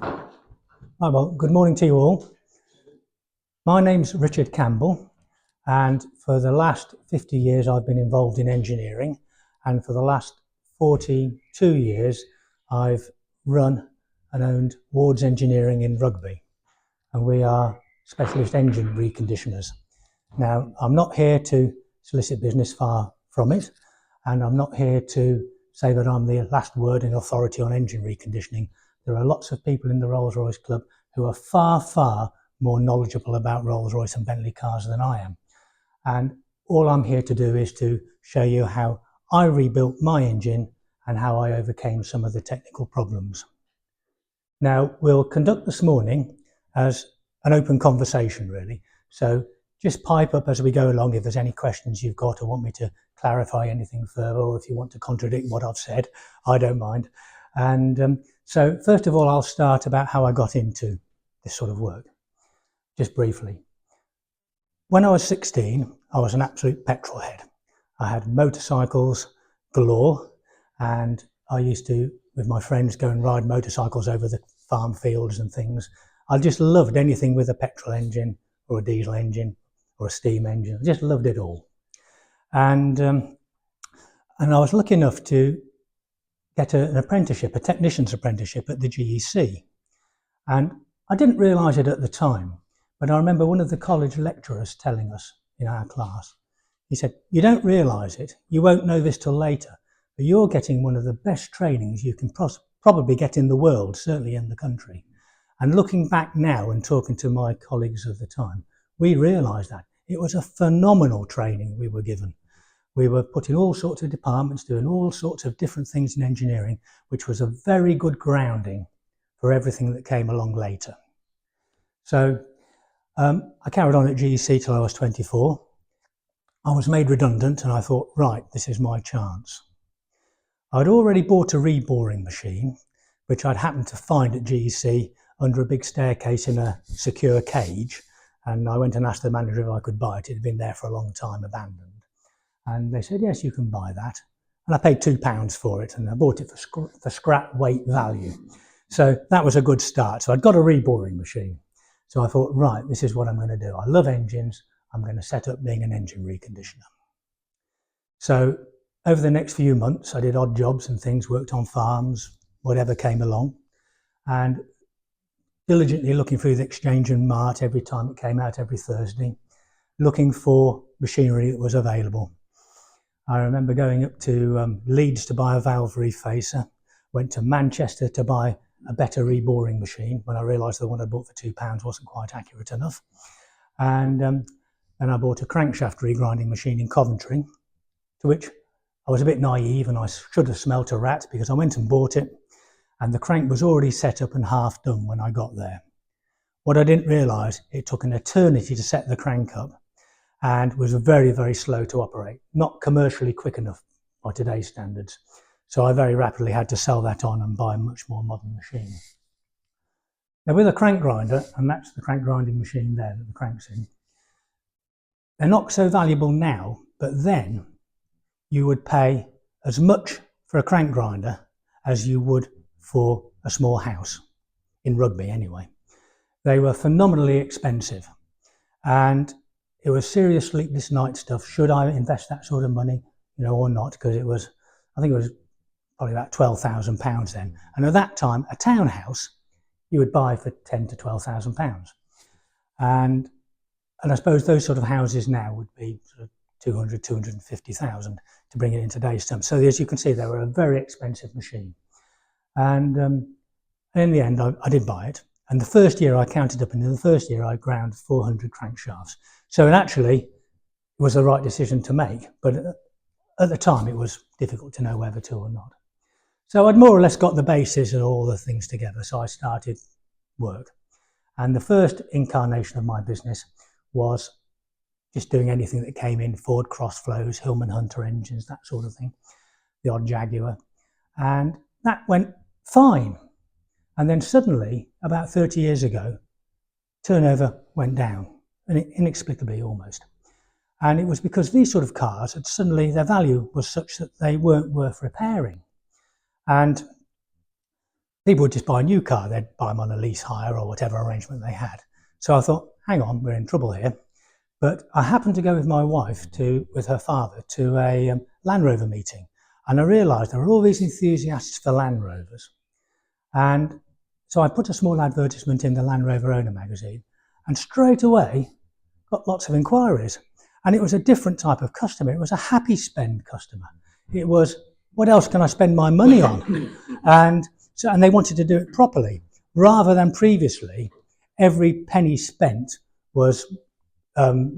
Hi, well, good morning to you all. My name's Richard Campbell, and for the last 50 years I've been involved in engineering, and for the last 42 years I've run and owned Ward's Engineering in Rugby, and we are specialist engine reconditioners. Now, I'm not here to solicit business, far from it, and I'm not here to say that I'm the last word in authority on engine reconditioning. There are lots of people in the Rolls-Royce Club who are far, far more knowledgeable about Rolls-Royce and Bentley cars than I am. And all I'm here to do is to show you how I rebuilt my engine and how I overcame some of the technical problems. Now, we'll conduct this morning as an open conversation, really. So just pipe up as we go along if there's any questions you've got or want me to clarify anything further, or if you want to contradict what I've said, I don't mind. And so first of all, I'll start about how I got into this sort of work, just briefly. When I was 16, I was an absolute petrol head. I had motorcycles galore, and I used to, with my friends, go and ride motorcycles over the farm fields and things. I just loved anything with a petrol engine or a diesel engine or a steam engine. I just loved it all. And I was lucky enough to get an apprenticeship, a technician's apprenticeship at the GEC. And I didn't realise it at the time, but I remember one of the college lecturers telling us in our class, he said, "You don't realise it, you won't know this till later, but you're getting one of the best trainings you can probably get in the world, certainly in the country." And looking back now and talking to my colleagues of the time, we realised that it was a phenomenal training we were given. We were put in all sorts of departments, doing all sorts of different things in engineering, which was a very good grounding for everything that came along later. So I carried on at GEC till I was 24. I was made redundant and I thought, right, this is my chance. I'd already bought a reboring machine, which I'd happened to find at GEC under a big staircase in a secure cage. And I went and asked the manager if I could buy it. It had been there for a long time, abandoned. And they said, yes, you can buy that. And I paid £2 for it, and I bought it for scrap weight value. So that was a good start. So I'd got a reboring machine. So I thought, right, this is what I'm going to do. I love engines. I'm going to set up being an engine reconditioner. So over the next few months, I did odd jobs and things, worked on farms, whatever came along, and diligently looking through the Exchange and Mart every time it came out, every Thursday, looking for machinery that was available. I remember going up to Leeds to buy a valve refacer, went to Manchester to buy a better reboring machine when I realised the one I bought for £2 wasn't quite accurate enough. And then I bought a crankshaft regrinding machine in Coventry, to which I was a bit naive and I should have smelt a rat, because I went and bought it and the crank was already set up and half done when I got there. What I didn't realise, it took an eternity to set the crank up and was very, very slow to operate, not commercially quick enough by today's standards. So I very rapidly had to sell that on and buy a much more modern machine. Now with a crank grinder, and that's the crank grinding machine there that the crank's in, they're not so valuable now, but then you would pay as much for a crank grinder as you would for a small house, in Rugby anyway. They were phenomenally expensive, and it was serious sleepless night stuff. Should I invest that sort of money, or not? Because it was, I think it was probably about £12,000 then. And at that time, a townhouse you would buy for £10,000 to £12,000. And I suppose those sort of houses now would be sort of 200, 250,000 to bring it in today's terms. So as you can see, they were a very expensive machine. And in the end, I did buy it. And the first year I counted up, and in the first year I ground 400 crankshafts. So it actually was the right decision to make, but at the time it was difficult to know whether to or not. So I'd more or less got the basis and all the things together, so I started work. And the first incarnation of my business was just doing anything that came in, Ford Crossflows, Hillman Hunter engines, that sort of thing, the odd Jaguar. And that went fine. And then suddenly, about 30 years ago, turnover went down, inexplicably almost. And it was because these sort of cars had suddenly, their value was such that they weren't worth repairing. And people would just buy a new car, they'd buy them on a lease hire or whatever arrangement they had. So I thought, hang on, we're in trouble here. But I happened to go with my wife with her father to a Land Rover meeting. And I realised there were all these enthusiasts for Land Rovers. And so I put a small advertisement in the Land Rover Owner magazine and straight away got lots of inquiries. And it was a different type of customer. It was a happy spend customer. It was, what else can I spend my money on? And they wanted to do it properly, rather than previously, every penny spent was,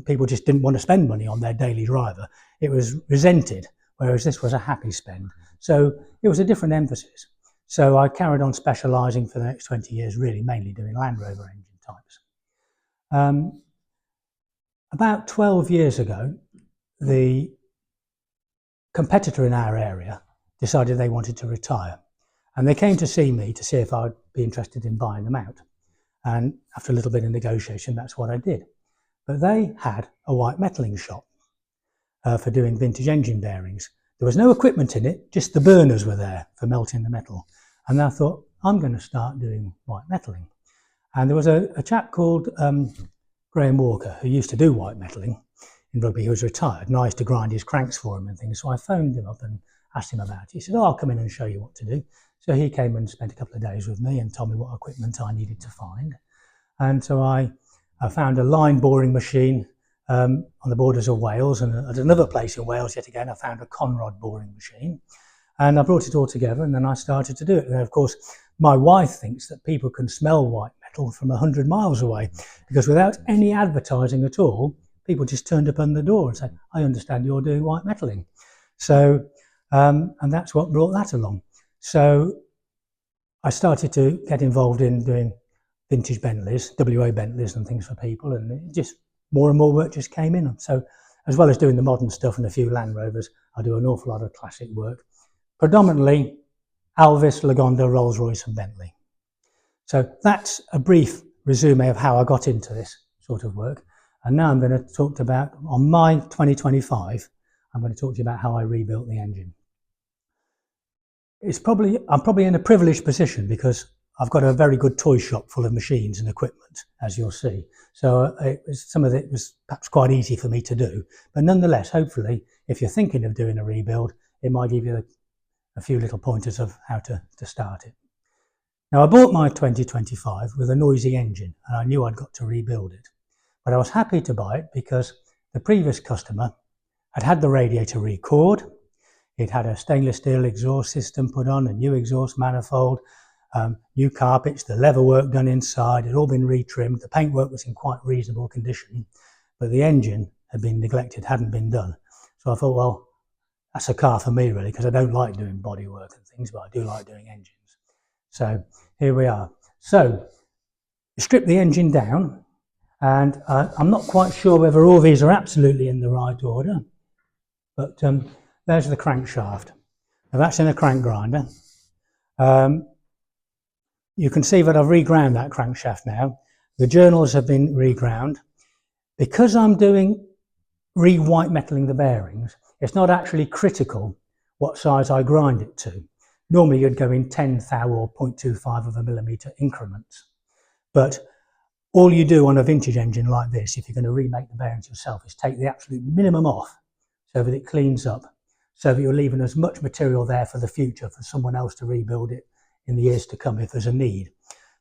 people just didn't want to spend money on their daily driver. It was resented, whereas this was a happy spend. So it was a different emphasis. So I carried on specialising for the next 20 years, really mainly doing Land Rover engine types. About 12 years ago, the competitor in our area decided they wanted to retire. And they came to see me to see if I'd be interested in buying them out. And after a little bit of negotiation, that's what I did. But they had a white metalling shop for doing vintage engine bearings. There was no equipment in it, just the burners were there for melting the metal. And I thought, I'm going to start doing white metalling. And there was a chap called Graham Walker, who used to do white metalling in Rugby. He was retired, and I used to grind his cranks for him and things. So I phoned him up and asked him about it. He said, I'll come in and show you what to do. So he came and spent a couple of days with me and told me what equipment I needed to find. And so I found a line boring machine on the borders of Wales, and at another place in Wales yet again I found a conrod boring machine, and I brought it all together, and then I started to do it. And of course my wife thinks that people can smell white metal from 100 miles away, because without any advertising at all, people just turned up on the door and said, I understand you're doing white metalling. So and that's what brought that along. So I started to get involved in doing vintage Bentleys, WA Bentleys and things for people, and it just more and more work just came in. So as well as doing the modern stuff and a few Land Rovers, I do an awful lot of classic work, predominantly Alvis, Lagonda, Rolls-Royce and Bentley. So that's a brief resume of how I got into this sort of work. And now I'm going to talk about, on my 2025, I'm going to talk to you about how I rebuilt the engine. I'm probably in a privileged position because I've got a very good toy shop full of machines and equipment, as you'll see. So some of it was perhaps quite easy for me to do. But nonetheless, hopefully, if you're thinking of doing a rebuild, it might give you a few little pointers of how to start it. Now, I bought my 2025 with a noisy engine, and I knew I'd got to rebuild it. But I was happy to buy it because the previous customer had had the radiator re-cored. It had a stainless steel exhaust system put on, a new exhaust manifold, new carpets, the leather work done inside. It had all been retrimmed. The paintwork was in quite reasonable condition, but the engine had been neglected, hadn't been done. So I thought, well, that's a car for me really, because I don't like doing body work and things, but I do like doing engines. So here we are. So strip the engine down, and I'm not quite sure whether all these are absolutely in the right order, but there's the crankshaft. Now that's in a crank grinder. You can see that I've reground that crankshaft now. The journals have been reground. Because I'm doing re-white metalling the bearings, it's not actually critical what size I grind it to. Normally you'd go in 1/10 thou or 0.25 of a millimetre increments. But all you do on a vintage engine like this, if you're going to remake the bearings yourself, is take the absolute minimum off so that it cleans up, so that you're leaving as much material there for the future for someone else to rebuild it in the years to come if there's a need.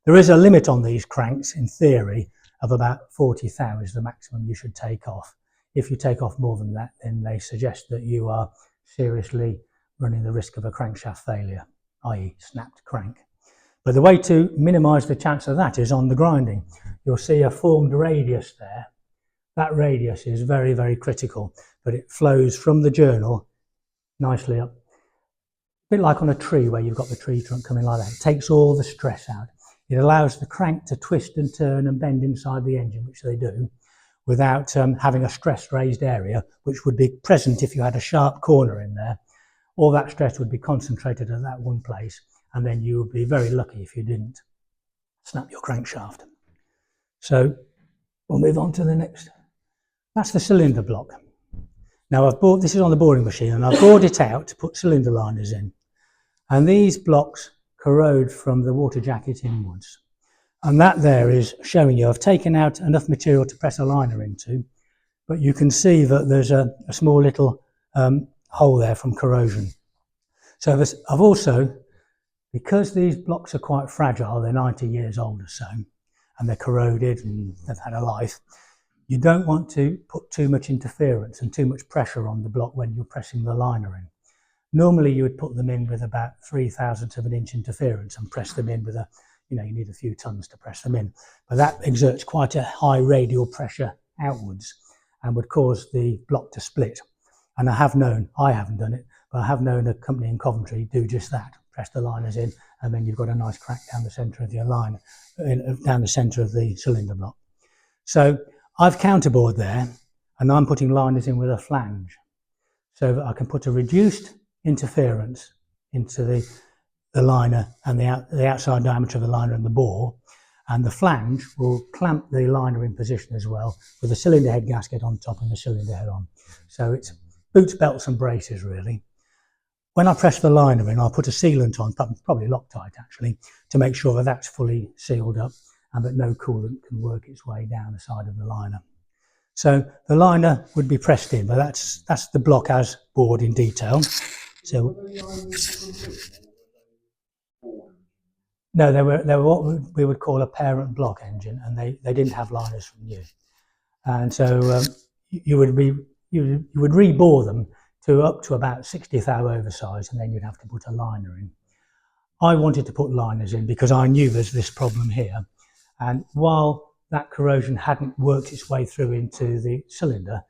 There is a limit on these cranks, in theory, of about 40 thou is the maximum you should take off. If you take off more than that, then they suggest that you are seriously running the risk of a crankshaft failure, i.e. snapped crank. But the way to minimise the chance of that is on the grinding. You'll see a formed radius there. That radius is very, very critical, but it flows from the journal nicely up. A bit like on a tree where you've got the tree trunk coming like that. It takes all the stress out. It allows the crank to twist and turn and bend inside the engine, which they do, without having a stress-raised area, which would be present if you had a sharp corner in there. All that stress would be concentrated at that one place, and then you would be very lucky if you didn't snap your crankshaft. So we'll move on to the next. That's the cylinder block. Now this is on the boring machine, and I've bored it out to put cylinder liners in. And these blocks corrode from the water jacket inwards. And that there is showing you, I've taken out enough material to press a liner into, but you can see that there's a small little hole there from corrosion. So I've also, because these blocks are quite fragile, they're 90 years old or so, and they're corroded and they've had a life, you don't want to put too much interference and too much pressure on the block when you're pressing the liner in. Normally you would put them in with about 0.03 of an inch interference and press them in with you need a few tons to press them in. But that exerts quite a high radial pressure outwards and would cause the block to split. And I haven't done it, but I have known a company in Coventry do just that. Press the liners in, and then you've got a nice crack down the centre of your line, down the centre of the cylinder block. So I've counterbored there, and I'm putting liners in with a flange, so that I can put a reduced interference into the liner and the outside diameter of the liner and the bore, and the flange will clamp the liner in position as well, with the cylinder head gasket on top and the cylinder head on. So it's boots, belts and braces really. When I press the liner in, I'll put a sealant on, probably Loctite actually, to make sure that that's fully sealed up and that no coolant can work its way down the side of the liner. So the liner would be pressed in, but that's the block as bored in detail. So no, they were what we would call a parent block engine, and they didn't have liners from new. And so you would rebore them up to about 60 thou oversize, and then you'd have to put a liner in. I wanted to put liners in because I knew there's this problem here, and while that corrosion hadn't worked its way through into the cylinder,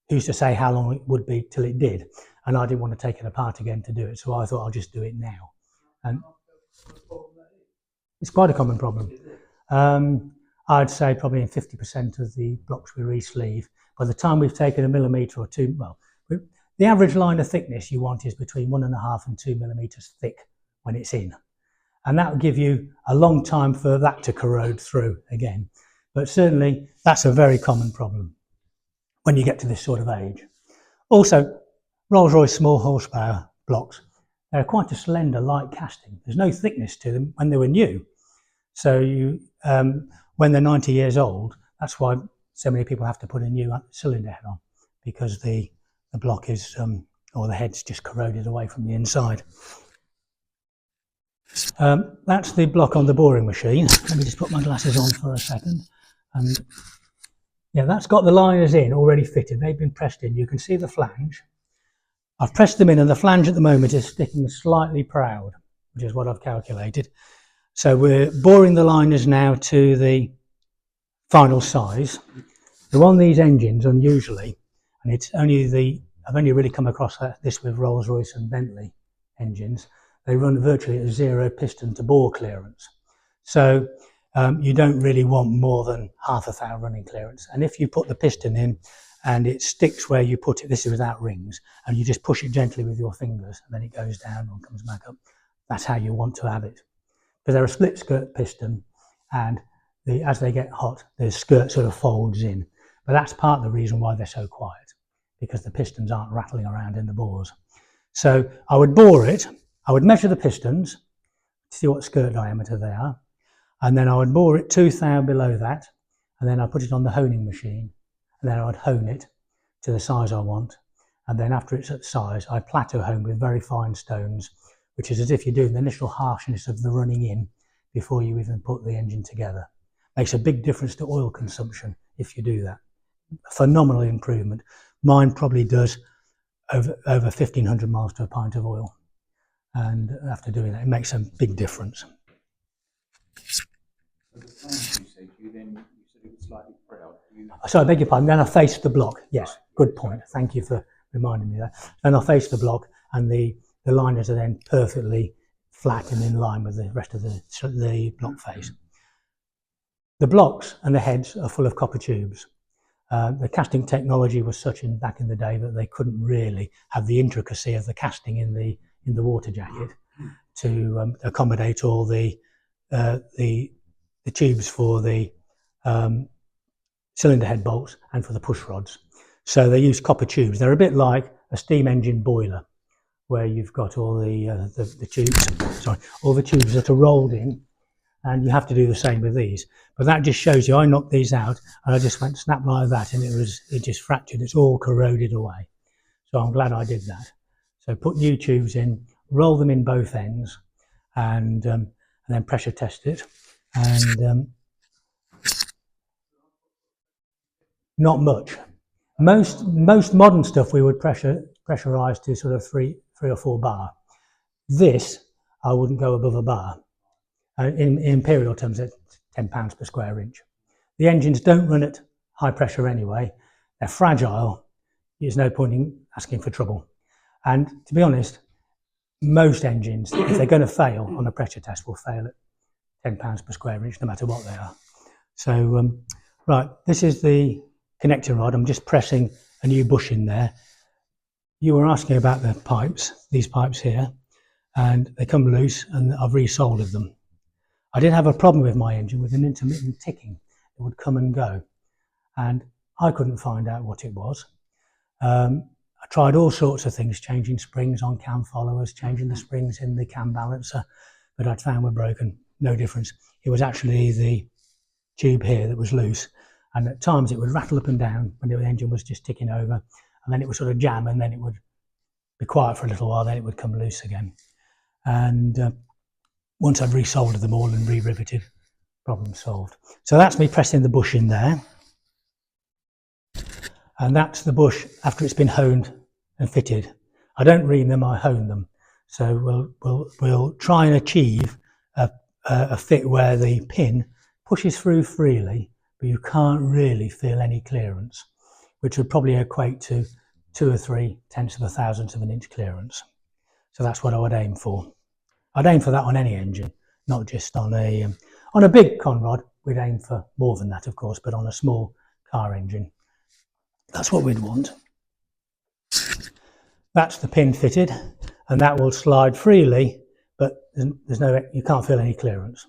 who's to say how long it would be till it did, and I didn't want to take it apart again to do it, so I thought I'll just do it now. And it's quite a common problem. I'd say probably in 50% of the blocks we re-sleeve, by the time we've taken a millimetre or two, the average liner thickness you want is between 1.5 and 2 millimetres thick when it's in. And that will give you a long time for that to corrode through again. But certainly that's a very common problem when you get to this sort of age. Also, Rolls-Royce small horsepower blocks, they're quite a slender, light casting. There's no thickness to them when they were new. So when they're 90 years old, that's why so many people have to put a new cylinder head on, because the block is, or the head's just corroded away from the inside. That's the block on the boring machine. Let me just put my glasses on for a second. Yeah, that's got the liners in already fitted. They've been pressed in. You can see the flange. I've pressed them in, and the flange at the moment is sticking slightly proud, which is what I've calculated. So we're boring the liners now to the final size. So on these engines, unusually, and I've only really come across this with Rolls-Royce and Bentley engines, they run virtually at 0 piston to bore clearance. So you don't really want more than 0.5 thou running clearance. And if you put the piston in and it sticks where you put it, this is without rings, and you just push it gently with your fingers and then it goes down and comes back up, that's how you want to have it. Because they're a split skirt piston, and as they get hot, the skirt sort of folds in. But that's part of the reason why they're so quiet, because the pistons aren't rattling around in the bores. So I would bore it, I would measure the pistons, see what skirt diameter they are, and then I would bore it 2 thou below that, and then I put it on the honing machine, and then I would hone it to the size I want, and then after it's at size, I plateau hone with very fine stones, which is as if you're doing the initial harshness of the running in before you even put the engine together. Makes a big difference to oil consumption if you do that. A phenomenal improvement. Mine probably does over 1,500 miles to a pint of oil. And after doing that, it makes a big difference. The flange you said it was slightly proud. Sorry, I beg your pardon. Then I faced the block. Yes, good point. Thank you for reminding me of that. Then I faced the block, and the liners are then perfectly flat and in line with the rest of the block face. The blocks and the heads are full of copper tubes. The casting technology was such back in the day that they couldn't really have the intricacy of the casting in the water jacket to accommodate all the tubes for the cylinder head bolts and for the push rods. So they use copper tubes. They're a bit like a steam engine boiler. where you've got all the tubes, sorry, all the tubes that are rolled in, and you have to do the same with these. But that just shows you, I knocked these out and I just went snap like that, and it just fractured. It's all corroded away. So I'm glad I did that. So put new tubes in, roll them in both ends, and then pressure test it. And not much. Most modern stuff we would pressurize to sort of three or 4 bar. This I wouldn't go above a bar. In imperial terms, it's £10 per square inch. The engines don't run at high pressure anyway. They're fragile. There's no point in asking for trouble. And to be honest, most engines, if they're going to fail on a pressure test, will fail at £10 per square inch, no matter what they are. So, right, this is the connector rod. I'm just pressing a new bush in there. You were asking about the pipes, these pipes here, and they come loose, and I've resoldered them. I did have a problem with my engine with an intermittent ticking. It would come and go, and I couldn't find out what it was. I tried all sorts of things, changing springs on cam followers, changing the springs in the cam balancer, but I'd found were broken, no difference. It was actually the tube here that was loose, and at times it would rattle up and down when the engine was just ticking over, and then it would sort of jam, and then it would be quiet for a little while, then it would come loose again. And once I'd resoldered them all and re-riveted, problem solved. So that's me pressing the bush in there. And that's the bush after it's been honed and fitted. I don't ream them, I hone them. So we'll try and achieve a fit where the pin pushes through freely, but you can't really feel any clearance, which would probably equate to 2 or 3 tenths of a thousandth of an inch clearance. So that's what I would aim for. I'd aim for that on any engine, not just on a big conrod. We'd aim for more than that, of course, but on a small car engine, that's what we'd want. That's the pin fitted, and that will slide freely, but you can't feel any clearance.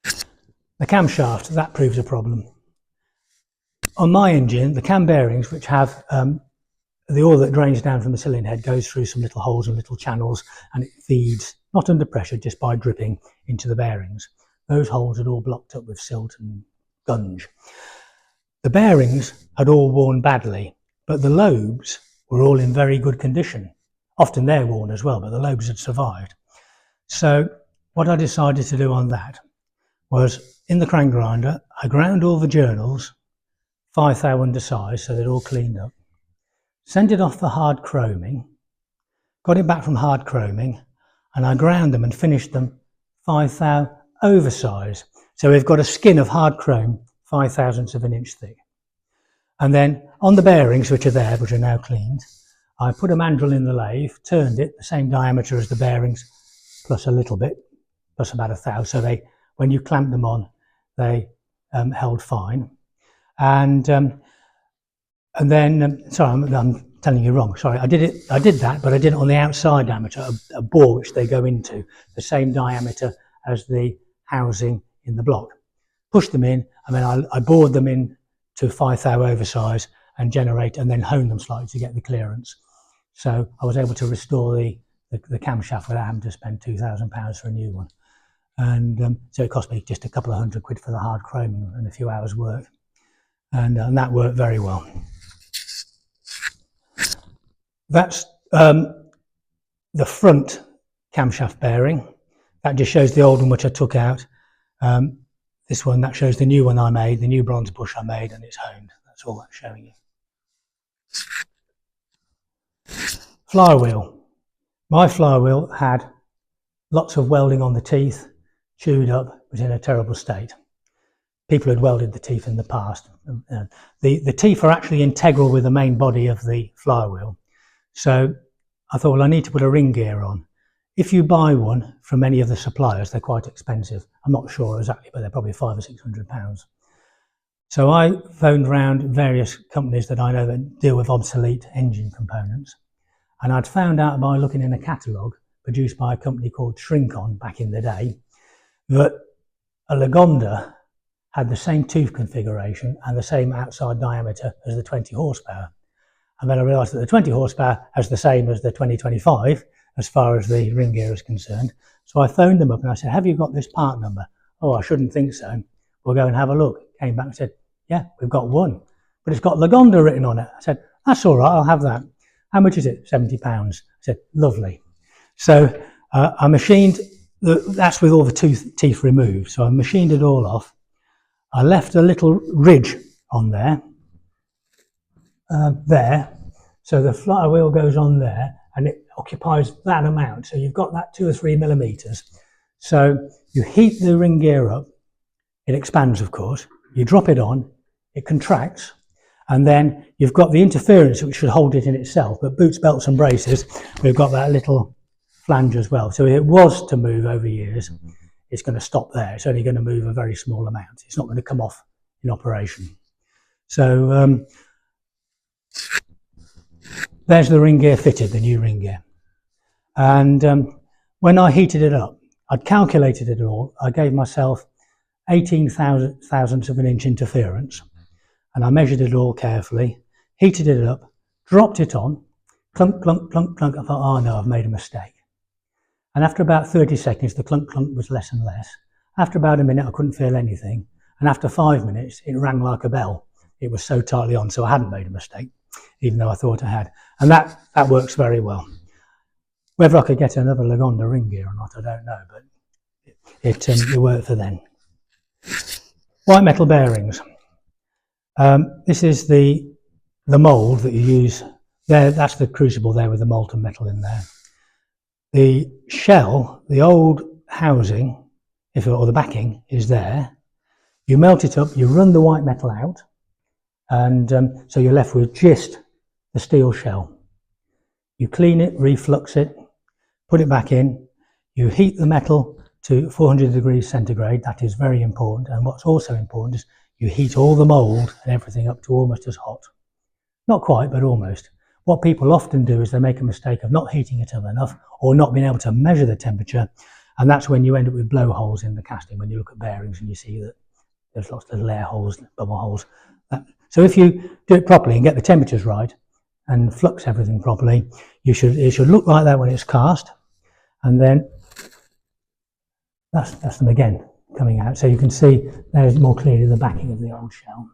The camshaft, that proves a problem. On my engine, the cam bearings, which have the oil that drains down from the cylinder head, goes through some little holes and little channels, and it feeds, not under pressure, just by dripping into the bearings. Those holes had all blocked up with silt and gunge. The bearings had all worn badly, but the lobes were all in very good condition. Often they're worn as well, but the lobes had survived. So what I decided to do on that was, in the crank grinder, I ground all the journals 5 thou undersized, so they're all cleaned up. Sent it off for hard chroming, got it back from hard chroming, and I ground them and finished them 5 thou oversize. So we've got a skin of hard chrome 5 thousandths of an inch thick. And then on the bearings, which are there, which are now cleaned, I put a mandrel in the lathe, turned it the same diameter as the bearings, plus a little bit, plus about 1 thou. So they, when you clamp them on, they held fine. And then, sorry, I'm telling you wrong. Sorry, I did that, but I did it on the outside diameter, a bore which they go into, the same diameter as the housing in the block. Pushed them in, and then I bored them in to 5 thou oversize and then hone them slightly to get the clearance. So I was able to restore the camshaft without having to spend £2,000 for a new one. And so it cost me just a couple of £100 for the hard chroming and a few hours work. And that worked very well. That's the front camshaft bearing. That just shows the old one which I took out. This one, that shows the new one I made, the new bronze bush I made, and it's honed. That's all that's showing you. Flywheel. My flywheel had lots of welding on the teeth, chewed up, was in a terrible state. People had welded the teeth in the past. The teeth are actually integral with the main body of the flywheel. So I thought, well, I need to put a ring gear on. If you buy one from any of the suppliers, they're quite expensive. I'm not sure exactly, but they're probably £500 or £600. So I phoned around various companies that I know that deal with obsolete engine components. And I'd found out by looking in a catalogue produced by a company called Shrink-On back in the day, that a Lagonda had the same tooth configuration and the same outside diameter as the 20 horsepower. And then I realised that the 20 horsepower has the same as the 2025 as far as the ring gear is concerned. So I phoned them up and I said, have you got this part number? Oh, I shouldn't think so. We'll go and have a look. Came back and said, yeah, we've got one. But it's got Lagonda written on it. I said, that's all right, I'll have that. How much is it? £70. I said, lovely. So I machined, that's with all the teeth removed. So I machined it all off. I left a little ridge on there. So the flywheel goes on there and it occupies that amount. So you've got that 2 or 3 millimeters. So you heat the ring gear up, it expands of course, you drop it on, it contracts, and then you've got the interference which should hold it in itself, but boots, belts and braces, we've got that little flange as well. So if it was to move over years, it's going to stop there. It's only going to move a very small amount. It's not going to come off in operation. So there's the ring gear fitted, the new ring gear. And when I heated it up, I'd calculated it all. I gave myself 18 thousandths of an inch interference, and I measured it all carefully, heated it up, dropped it on, clunk, clunk, clunk, clunk. I thought, oh no, I've made a mistake. And after about 30 seconds, the clunk, clunk was less and less. After about a minute, I couldn't feel anything. And after 5 minutes, it rang like a bell. It was so tightly on, so I hadn't made a mistake, even though I thought I had. And that works very well. Whether I could get another Lagonda ring gear or not, I don't know, but it worked for then. White metal bearings. This is the mould that you use there. That's the crucible there with the molten metal in there. The shell, the old housing, or the backing, is there. You melt it up, you run the white metal out, and so you're left with just the steel shell. You clean it, reflux it, put it back in. You heat the metal to 400 degrees centigrade. That is very important. And what's also important is you heat all the mould and everything up to almost as hot. Not quite, but almost. What people often do is they make a mistake of not heating it up enough or not being able to measure the temperature. And that's when you end up with blowholes in the casting, when you look at bearings and you see that there's lots of little air holes, bubble holes. So if you do it properly and get the temperatures right and flux everything properly, it should look like that when it's cast. And then that's them again coming out. So you can see there's more clearly the backing of the old shell.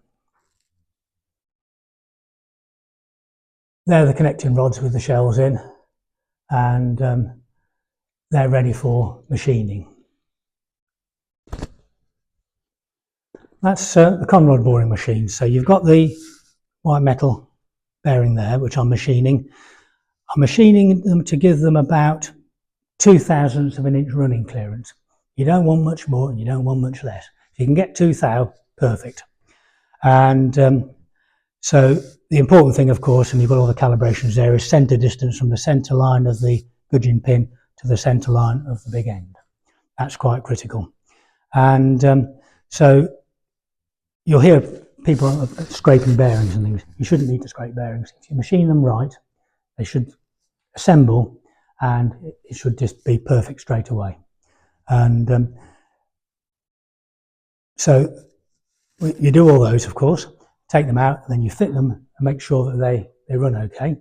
They're the connecting rods with the shells in, and they're ready for machining. That's the conrod boring machine. So you've got the white metal bearing there, which I'm machining. I'm machining them to give them about 2 thousandths of an inch running clearance. You don't want much more and you don't want much less. If you can get 2 thou, perfect. And so the important thing, of course, and you've got all the calibrations there, is centre distance from the centre line of the gudgeon pin to the centre line of the big end. That's quite critical. And so you'll hear people scraping bearings and things. You shouldn't need to scrape bearings. If you machine them right, they should assemble and it should just be perfect straight away. And so you do all those, of course, take them out, and then you fit them and make sure that they run okay.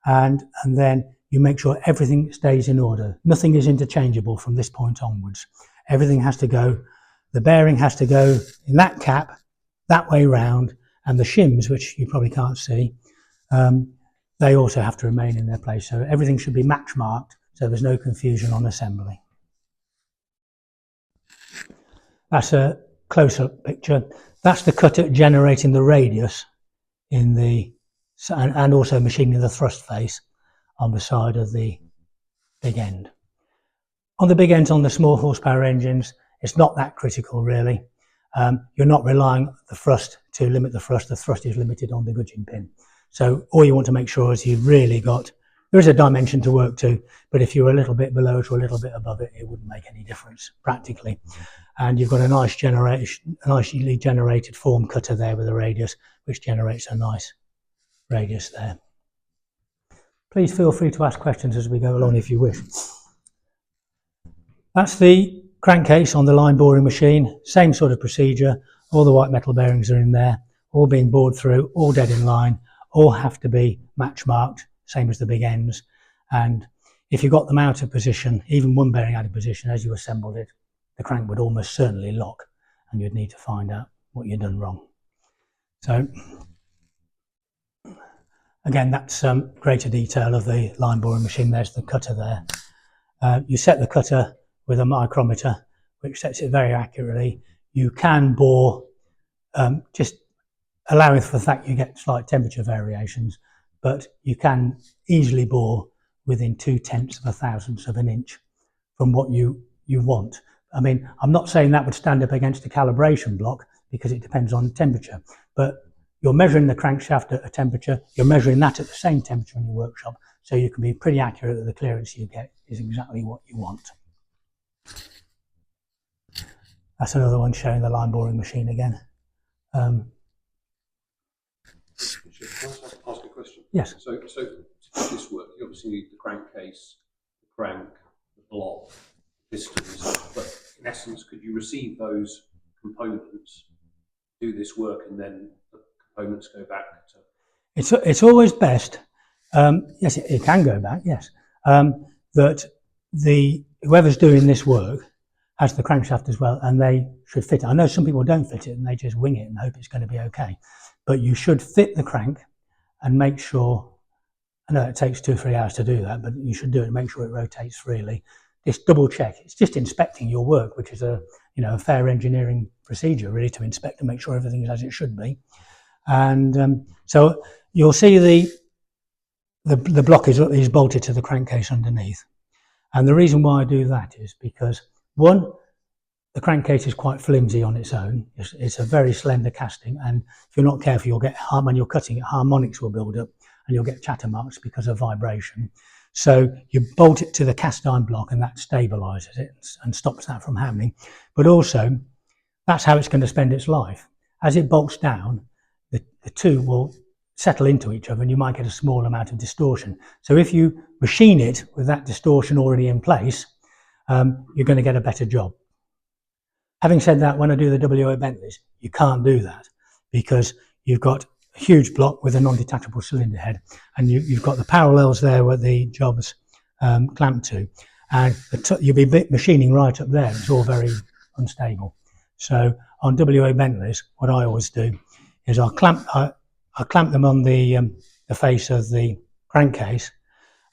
And then you make sure everything stays in order. Nothing is interchangeable from this point onwards. Everything has to go, the bearing has to go in that cap, that way round, and the shims, which you probably can't see, they also have to remain in their place. So everything should be match marked, so there's no confusion on assembly. That's a close-up picture. That's the cutter generating the radius in the, and also machining the thrust face on the side of the big end. On the big ends, on the small horsepower engines, it's not that critical really. You're not relying on the thrust to limit the thrust. The thrust is limited on the gudgeon pin. So all you want to make sure is you've really got, there is a dimension to work to, but if you're a little bit below it or a little bit above it, it wouldn't make any difference practically. And you've got a nicely generated form cutter there with a radius, which generates a nice radius there. Please feel free to ask questions as we go along if you wish. That's the crankcase on the line boring machine. Same sort of procedure. All the white metal bearings are in there, all being bored through, all dead in line, all have to be match marked, same as the big ends. And if you got them out of position, even one bearing out of position as you assembled it, the crank would almost certainly lock, and you'd need to find out what you'd done wrong. So again, that's greater detail of the line boring machine. There's the cutter there. You set the cutter with a micrometer, which sets it very accurately. You can bore, just allowing for the fact you get slight temperature variations, but you can easily bore within 0.2 of a thousandth of an inch from what you want. I mean, I'm not saying that would stand up against a calibration block because it depends on temperature, but you're measuring the crankshaft at a temperature, you're measuring that at the same temperature in your workshop, so you can be pretty accurate that the clearance you get is exactly what you want. That's another one showing the line boring machine again. Can I ask a question? Yes. So to do this work, you obviously need the crankcase, the crank, the block, pistons, but in essence, could you receive those components, do this work, and then the components go back to? It's always best, yes, it can go back, yes, that whoever's doing this work has the crankshaft as well, and they should fit it. I know some people don't fit it and they just wing it and hope it's going to be okay, but you should fit the crank and make sure, I know it takes 2 or 3 hours to do that, but you should do it and make sure it rotates freely. Just double check. It's just inspecting your work, which is a fair engineering procedure really, to inspect and make sure everything is as it should be. And so you'll see the block is bolted to the crankcase underneath. And the reason why I do that is because, one, the crankcase is quite flimsy on its own. It's a very slender casting, and if you're not careful, you'll get, when you're cutting it, harmonics will build up and you'll get chatter marks because of vibration. So you bolt it to the cast iron block and that stabilizes it and stops that from happening. But also, that's how it's going to spend its life. As it bolts down, the two will settle into each other and you might get a small amount of distortion. So if you machine it with that distortion already in place, you're going to get a better job. Having said that, when I do the WO Bentleys, you can't do that because you've got a huge block with a non-detachable cylinder head, and you've got the parallels there where the job's clamped to, and you'll be machining right up there. It's all very unstable. So on WO Bentleys, what I always do is I clamp them on the face of the crankcase,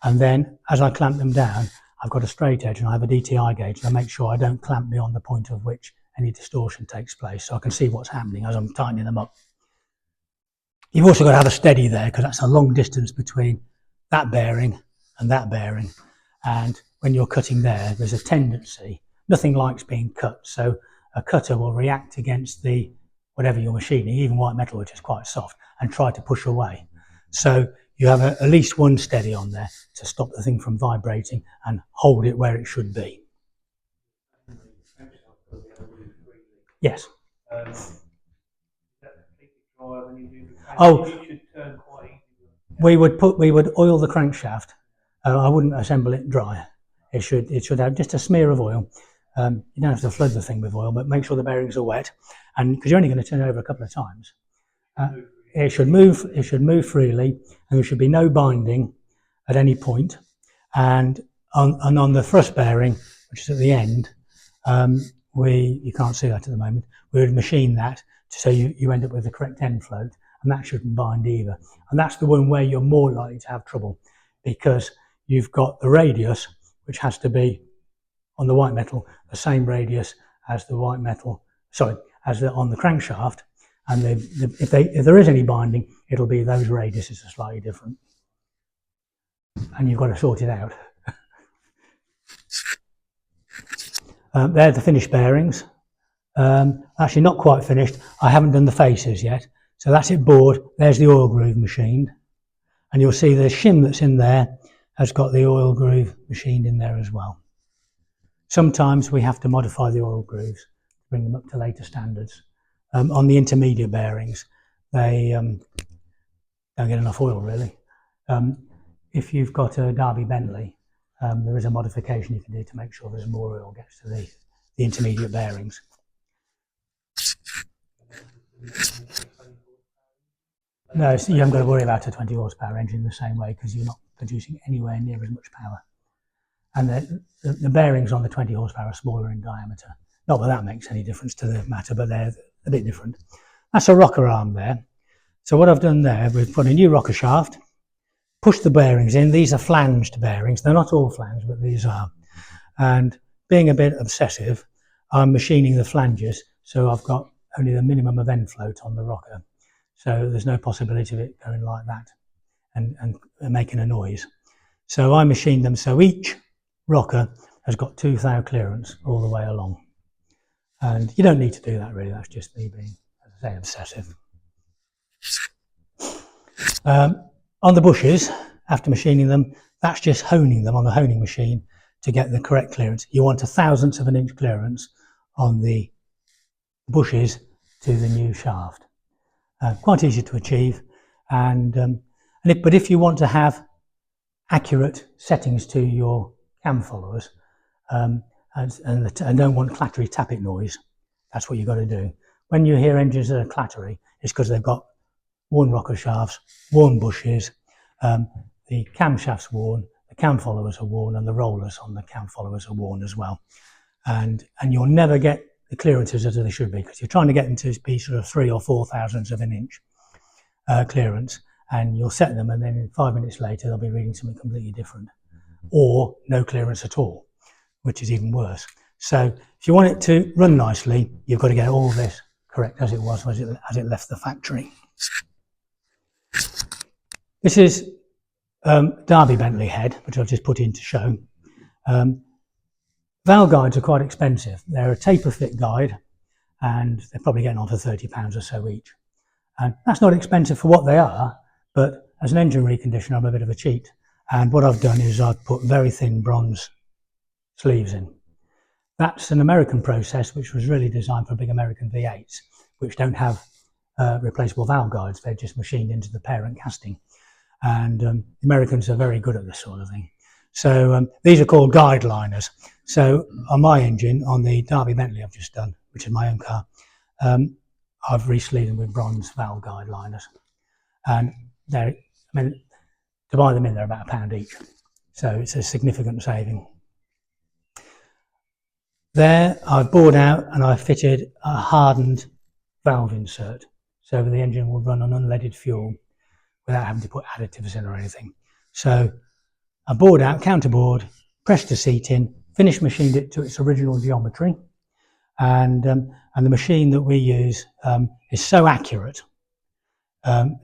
and then as I clamp them down, I've got a straight edge and I have a DTI gauge, and I make sure I don't clamp beyond the point of which any distortion takes place, so I can see what's happening as I'm tightening them up. You've also got to have a steady there because that's a long distance between that bearing and that bearing, and when you're cutting there's a tendency, nothing likes being cut, so a cutter will react against the whatever you're machining, even white metal, which is quite soft, and try to push away. So you have at least one steady on there to stop the thing from vibrating and hold it where it should be. Yes. Oh, we would oil the crankshaft. I wouldn't assemble it dry. It should have just a smear of oil. You don't have to flood the thing with oil, but make sure the bearings are wet, and because you're only going to turn it over a couple of times. It should move freely, and there should be no binding at any point. And on the thrust bearing, which is at the end, you can't see that at the moment. We would machine that so you end up with the correct end float, and that shouldn't bind either. And that's the one where you're more likely to have trouble, because you've got the radius, which has to be on the white metal the same radius as the white metal, on the crankshaft. And if there is any binding, it'll be those radiuses are slightly different, and you've got to sort it out. They're the finished bearings. Actually not quite finished. I haven't done the faces yet. So that's it bored. There's the oil groove machined. And you'll see the shim that's in there has got the oil groove machined in there as well. Sometimes we have to modify the oil grooves to bring them up to later standards. On the intermediate bearings, they don't get enough oil really. If you've got a Derby Bentley, there is a modification you can do to make sure there's more oil gets to the intermediate bearings. No, so you haven't got to worry about a 20 horsepower engine the same way because you're not producing anywhere near as much power. And the bearings on the 20 horsepower are smaller in diameter. Not that that makes any difference to the matter, but they're a bit different. That's a rocker arm there. So what I've done there, we've put a new rocker shaft, pushed the bearings in. These are flanged bearings. They're not all flanged, but these are. And being a bit obsessive, I'm machining the flanges, so I've got only the minimum of end float on the rocker. So there's no possibility of it going like that and making a noise. So I machined them so each rocker has got 2 thou clearance all the way along. And you don't need to do that really, that's just me being, as I say, obsessive. On the bushes, after machining them, that's just honing them on the honing machine to get the correct clearance. You want 1/1000th of an inch clearance on the bushes to the new shaft. Quite easy to achieve, but if you want to have accurate settings to your cam followers and don't want clattery tappet noise, that's what you've got to do. When you hear engines that are clattery, it's because they've got worn rocker shafts, worn bushes, the camshaft's worn, the cam followers are worn, and the rollers on the cam followers are worn as well. And you'll never get the clearances as they should be because you're trying to get them to be sort of 3 or 4 thousandths of an inch clearance, and you'll set them, and then 5 minutes later they'll be reading something completely different, or no clearance at all, which is even worse. So if you want it to run nicely, you've got to get all this correct as it was as it left the factory. This is Derby Bentley head, which I've just put in to show. Valve guides are quite expensive. They're a taper fit guide, and they're probably getting on for £30 or so each. And that's not expensive for what they are, but as an engine reconditioner, I'm a bit of a cheat. And what I've done is I've put very thin bronze sleeves in. That's an American process, which was really designed for big American V8s, which don't have replaceable valve guides. They're just machined into the parent casting. And the Americans are very good at this sort of thing. So these are called guide liners. So on my engine, on the Derby Bentley I've just done, which is my own car, I've re-sleeved them with bronze valve guide liners. And to buy them in, they're about £1 each. So it's a significant saving. There, I've bored out and I've fitted a hardened valve insert. So the engine will run on unleaded fuel without having to put additives in or anything. So I bored out, counterbored, pressed the seat in, finished machined it to its original geometry. And the machine that we use is so accurate,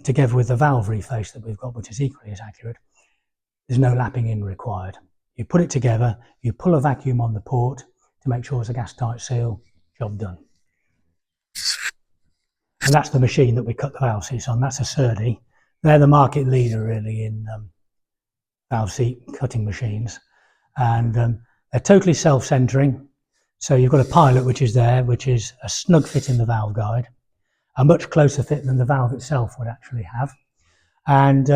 together with the valve reface that we've got, which is equally as accurate, there's no lapping in required. You put it together, you pull a vacuum on the port to make sure it's a gas tight seal, job done. And that's the machine that we cut the valve seats on. That's a Surdy. They're the market leader really in valve seat cutting machines. And they're totally self-centering. So you've got a pilot which is there, which is a snug fit in the valve guide, a much closer fit than the valve itself would actually have. And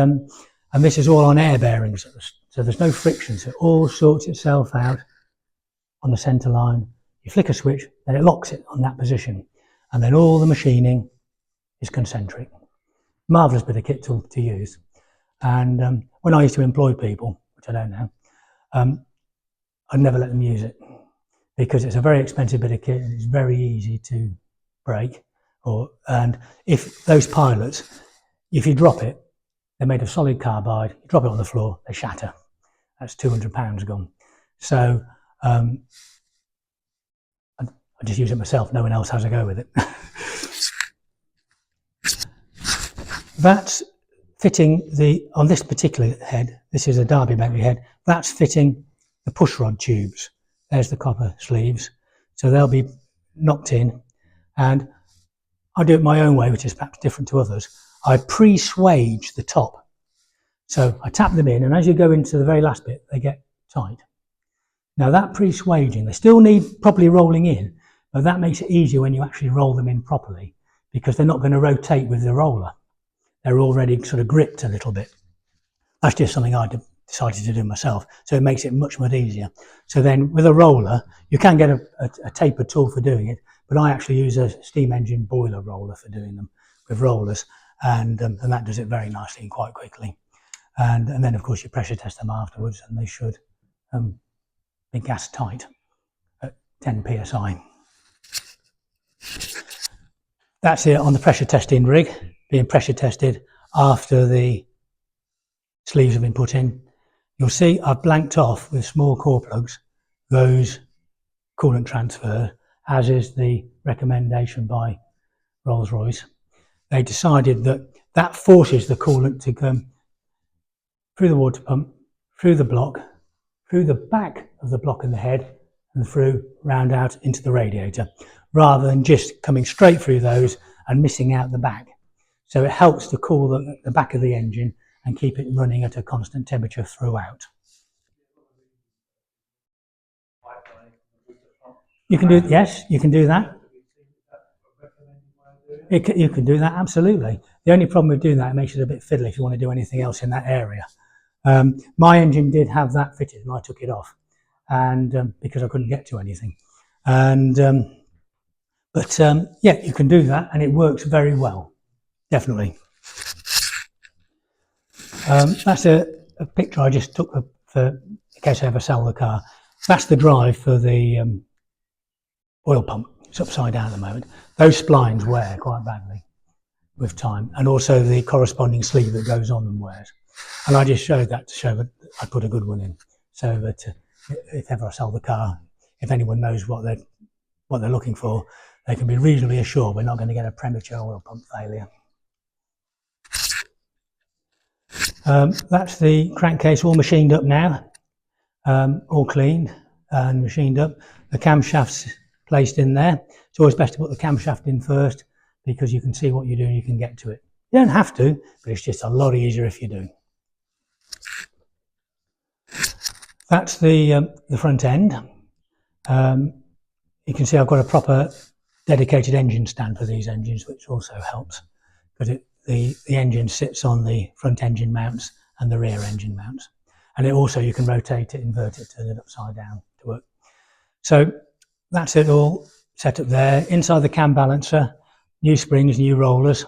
this is all on air bearings, so there's no friction, so it all sorts itself out on the centre line. You flick a switch, then it locks it on that position, and then all the machining is concentric. Marvellous bit of kit to use. And when I used to employ people, which I don't now, I'd never let them use it because it's a very expensive bit of kit and it's very easy to break. And if those pilots, if you drop it, they're made of solid carbide, you drop it on the floor, they shatter. That's £200 gone. So I just use it myself, no one else has a go with it. That's fitting on this particular head, this is a Derby Bentley head, that's fitting the push rod tubes. There's the copper sleeves. So they'll be knocked in, and I do it my own way, which is perhaps different to others. I pre-swage the top. So I tap them in, and as you go into the very last bit, they get tight. Now that pre-swaging, they still need properly rolling in, but that makes it easier when you actually roll them in properly because they're not going to rotate with the roller. They're already sort of gripped a little bit. That's just something I decided to do myself, so it makes it much easier. So then with a roller, you can get a tapered tool for doing it, but I actually use a steam engine boiler roller for doing them with rollers. and that does it very nicely and quite quickly. And then of course you pressure test them afterwards, and they should be gas tight at 10 psi. That's it on the pressure testing rig, being pressure tested after the sleeves have been put in. You'll see I've blanked off with small core plugs those coolant transfer, as is the recommendation by Rolls-Royce. They decided that that forces the coolant to come through the water pump, through the block, through the back of the block and the head, and through round out into the radiator, rather than just coming straight through those and missing out the back. So it helps to cool the back of the engine and keep it running at a constant temperature throughout. You can do, yes, you can do that. You can do that, absolutely. The only problem with doing that, it makes it a bit fiddly if you want to do anything else in that area. My engine did have that fitted, and I took it off, and because I couldn't get to anything. And yeah, you can do that, and it works very well, definitely. That's a picture I just took for in case I ever sell the car. That's the drive for the oil pump. It's upside down at the moment. Those splines wear quite badly with time, and also the corresponding sleeve that goes on them wears. And I just showed that to show that I put a good one in, so that if ever I sell the car, if anyone knows what they're looking for, they can be reasonably assured we're not going to get a premature oil pump failure. That's the crankcase all machined up now, all cleaned and machined up. The camshaft's placed in there. It's always best to put the camshaft in first, because you can see what you're doing, you can get to it. You don't have to, but it's just a lot easier if you do. That's the front end. You can see I've got a proper dedicated engine stand for these engines, which also helps, because the engine sits on the front engine mounts and the rear engine mounts. And it also, you can rotate it, invert it, turn it upside down to work. So that's it all set up there. Inside the cam balancer, new springs, new rollers.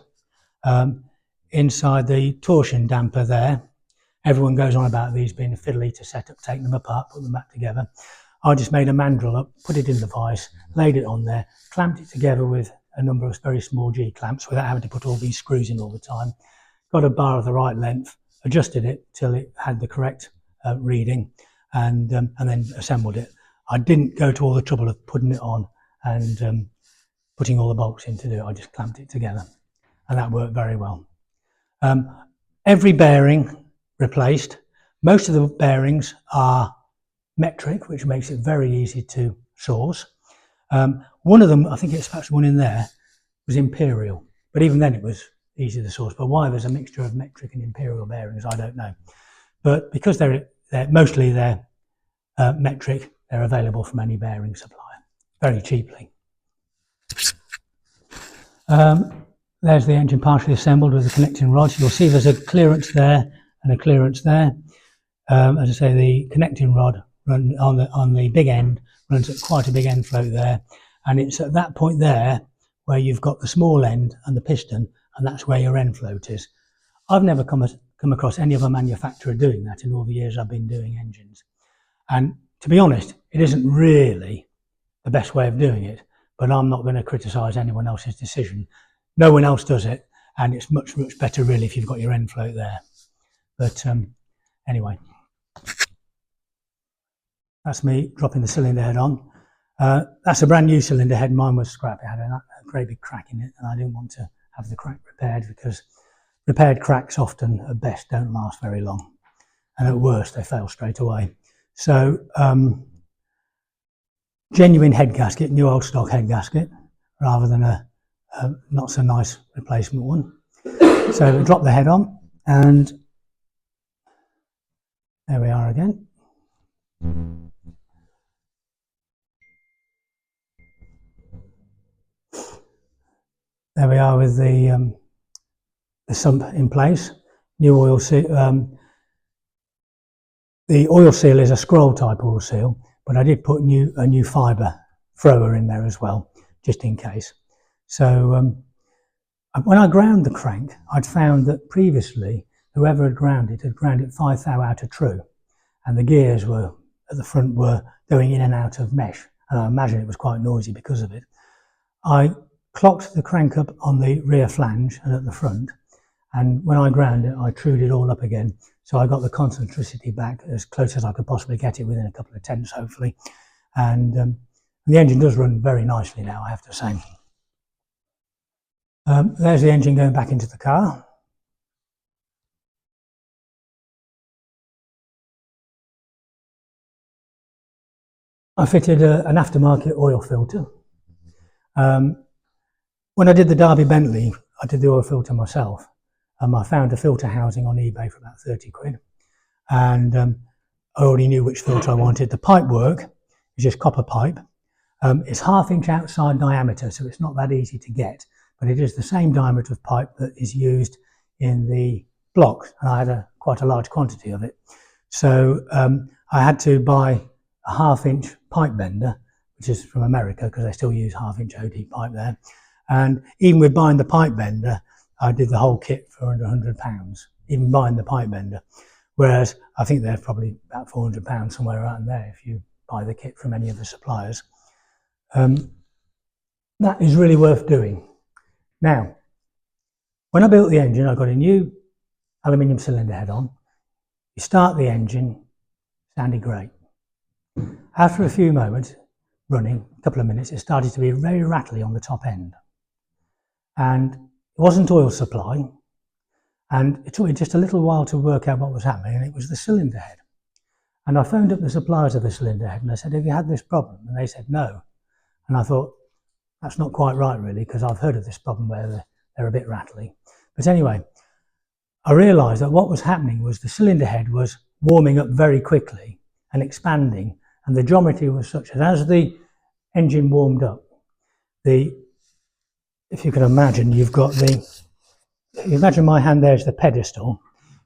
Inside the torsion damper there, everyone goes on about these being fiddly to set up, take them apart, put them back together. I just made a mandrel up, put it in the vise, laid it on there, clamped it together with a number of very small G clamps without having to put all these screws in all the time. Got a bar of the right length, adjusted it till it had the correct reading, and then assembled it. I didn't go to all the trouble of putting it on and putting all the bolts in to do it. I just clamped it together, and that worked very well. Every bearing replaced. Most of the bearings are metric, which makes it very easy to source. One of them, I think it's perhaps one in there, was imperial, but even then it was easy to source. But why there's a mixture of metric and imperial bearings, I don't know. But because they're mostly metric, they're available from any bearing supplier very cheaply. There's the engine partially assembled with the connecting rods. You'll see there's a clearance there and a clearance there. As I say, the connecting rod on the big end runs at quite a big end float there, and it's at that point there where you've got the small end and the piston, and that's where your end float is. I've never come across any other manufacturer doing that in all the years I've been doing engines, and to be honest, it isn't really the best way of doing it, but I'm not going to criticise anyone else's decision. No one else does it, and it's much, much better really if you've got your end float there. But anyway, that's me dropping the cylinder head on. That's a brand new cylinder head. Mine was scrap. It had a great big crack in it, and I didn't want to have the crack repaired, because repaired cracks often at best don't last very long, and at worst they fail straight away. So genuine head gasket, new old stock head gasket, rather than a not so nice replacement one. So we drop the head on, and there we are again. There we are with the sump in place. New oil seal. The oil seal is a scroll type oil seal, but I did put a new fibre thrower in there as well, just in case. So When I ground the crank, I'd found that previously, whoever had ground it 5 thou out of true, and the gears were at the front were going in and out of mesh, and I imagine it was quite noisy because of it. I clocked the crank up on the rear flange and at the front, and when I ground it, I trued it all up again, so I got the concentricity back as close as I could possibly get it within a couple of tenths, hopefully. And the engine does run very nicely now, I have to say. There's the engine going back into the car. I fitted an aftermarket oil filter. When I did the Derby Bentley, I did the oil filter myself. I found a filter housing on eBay for about 30 quid. And I already knew which filter I wanted. The pipe work is just copper pipe. It's 1/2 inch outside diameter, so it's not that easy to get, but it is the same diameter of pipe that is used in the blocks, and I had quite a large quantity of it. So I had to buy a 1/2 inch pipe bender, which is from America because they still use 1/2 inch OD pipe there. And even with buying the pipe bender, I did the whole kit for under £100, even buying the pipe bender. Whereas I think they're probably about £400 somewhere around there if you buy the kit from any of the suppliers. That is really worth doing. Now, when I built the engine, I got a new aluminium cylinder head on. You start the engine, sounded great. After a few moments running, a couple of minutes, it started to be very rattly on the top end. And it wasn't oil supply, and it took me just a little while to work out what was happening, and it was the cylinder head. And I phoned up the suppliers of the cylinder head and I said, have you had this problem? And they said no. And I thought, that's not quite right really, because I've heard of this problem where they're a bit rattly. But anyway, I realised that what was happening was the cylinder head was warming up very quickly and expanding, and the geometry was such that as the engine warmed up, if you can imagine, you imagine my hand, there's the pedestal,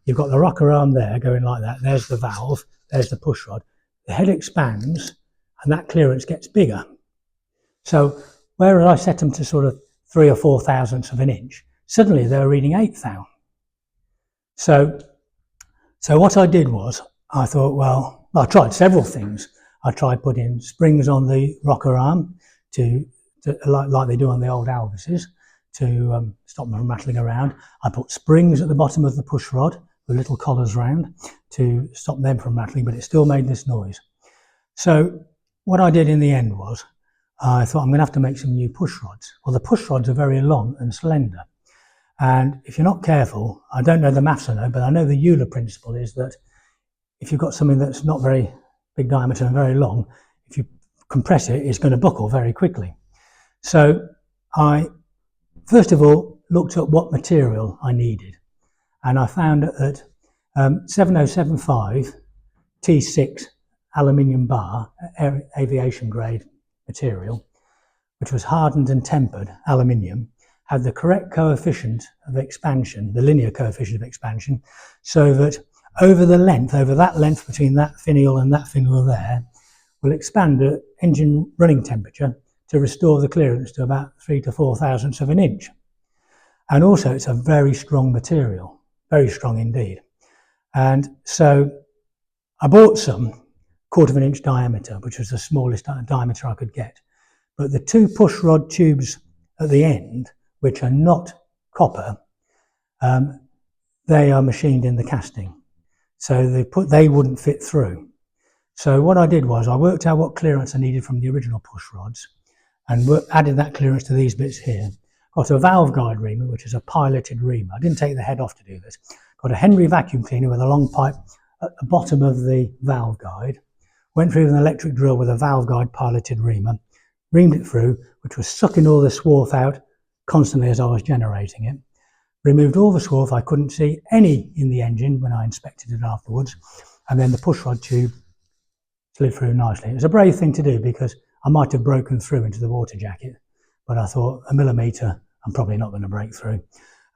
you've got the rocker arm there going like that, there's the valve, there's the push rod, the head expands and that clearance gets bigger. So whereas I set them to sort of 3 or 4 thousandths of an inch, suddenly they were reading 8 thou. So what I did was, I thought, well, I tried several things. I tried putting springs on the rocker arm like they do on the old Alvises to stop them from rattling around. I put springs at the bottom of the push rod with little collars round to stop them from rattling, but it still made this noise. So what I did in the end was, I thought I'm going to have to make some new push rods. Well, the push rods are very long and slender. And if you're not careful, I don't know the maths I know, but I know the Euler principle is that if you've got something that's not very big diameter and very long, if you compress it, it's going to buckle very quickly. So I, first of all, looked at what material I needed. And I found that 7075 T6 aluminium bar, aviation grade material, which was hardened and tempered aluminium, had the correct coefficient of expansion, the linear coefficient of expansion, so that over that length between that finial and that finial there, will expand the engine running temperature to restore the clearance to about 3 to 4 thousandths of an inch. And also it's a very strong material, very strong indeed. And so I bought some 1/4 inch diameter, which was the smallest diameter I could get. But the 2 push rod tubes at the end, which are not copper, they are machined in the casting. So they wouldn't fit through. So what I did was I worked out what clearance I needed from the original push rods and added that clearance to these bits here. Got a valve guide reamer, which is a piloted reamer. I didn't take the head off to do this. Got a Henry vacuum cleaner with a long pipe at the bottom of the valve guide. Went through with an electric drill with a valve guide piloted reamer. Reamed it through, which was sucking all the swarf out constantly as I was generating it. Removed all the swarf. I couldn't see any in the engine when I inspected it afterwards. And then the push rod tube slid through nicely. It was a brave thing to do because I might have broken through into the water jacket, but I thought a millimetre, I'm probably not going to break through.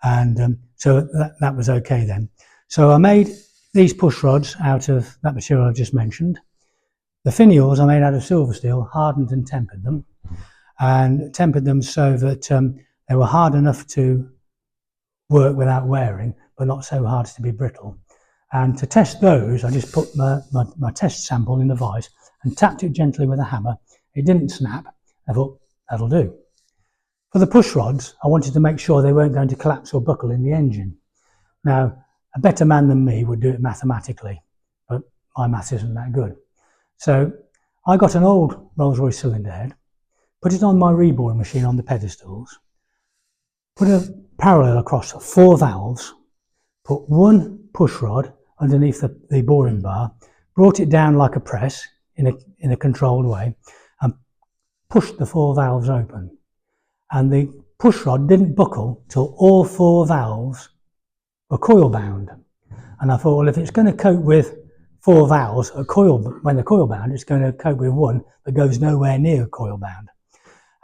And so that was okay then. So I made these push rods out of that material I've just mentioned. The finials I made out of silver steel, hardened and tempered them so that they were hard enough to work without wearing, but not so hard as to be brittle. And to test those, I just put my test sample in the vise and tapped it gently with a hammer. It didn't snap. I thought, that'll do. For the push rods, I wanted to make sure they weren't going to collapse or buckle in the engine. Now, a better man than me would do it mathematically, but my maths isn't that good. So I got an old Rolls-Royce cylinder head, put it on my reboring machine on the pedestals, put a parallel across 4 valves, put one push rod underneath the boring bar, brought it down like a press in a controlled way, and pushed the 4 valves open. And the push rod didn't buckle till all 4 valves were coil bound. And I thought, well, if it's going to cope with 4 valves when they're coil bound, it's going to cope with one that goes nowhere near coil bound.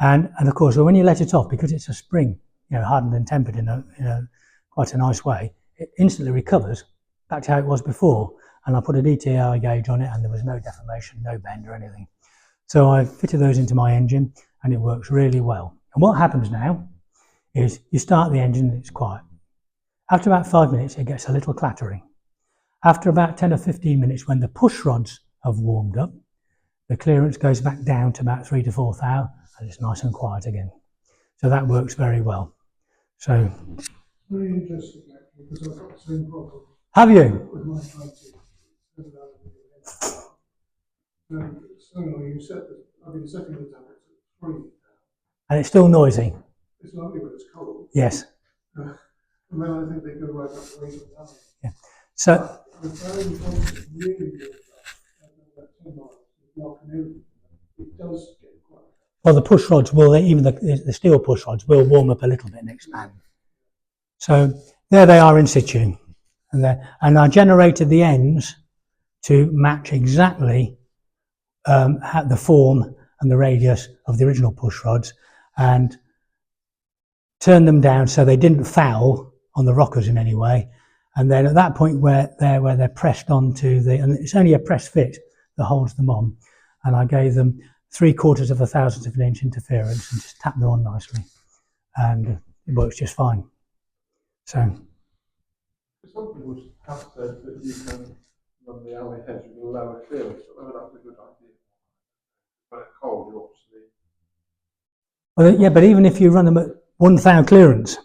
And of course, when you let it off, because it's a spring, hardened and tempered in a quite a nice way, it instantly recovers back to how it was before. And I put a DTI gauge on it, and there was no deformation, no bend or anything. So I fitted those into my engine, and it works really well. And what happens now is you start the engine and it's quiet. After about 5 minutes, it gets a little clattery. After about 10 or 15 minutes, when the push rods have warmed up, the clearance goes back down to about 3 to 4 thou, and it's nice and quiet again. So that works very well. So, very interesting actually, because I've got the same problem have you? with my 20. So you set I've been setting the tablets at 3. And it's still noisy. It's lovely when it's cold. Yes. And then I think they go right up to 8 or 9. Yeah. So the very voltage really builds up about 10 miles. Lock and everything. It does get quite. Well, the push rods even the steel push rods will warm up a little bit and expand. So there they are in situ, and I generated the ends to match exactly the form and the radius of the original push rods, and turned them down so they didn't foul on the rockers in any way. And then at that point where they're pressed onto and it's only a press fit that holds them on, and I gave them 3/4 of a thousandth of an inch interference and just tapped them on nicely, and it works just fine. So Some people have said that you can run the alley hedge with a lower clearance, but whether that's a good idea. When it's cold, you obviously. well, yeah, but even if you run them at 1 thou clearance,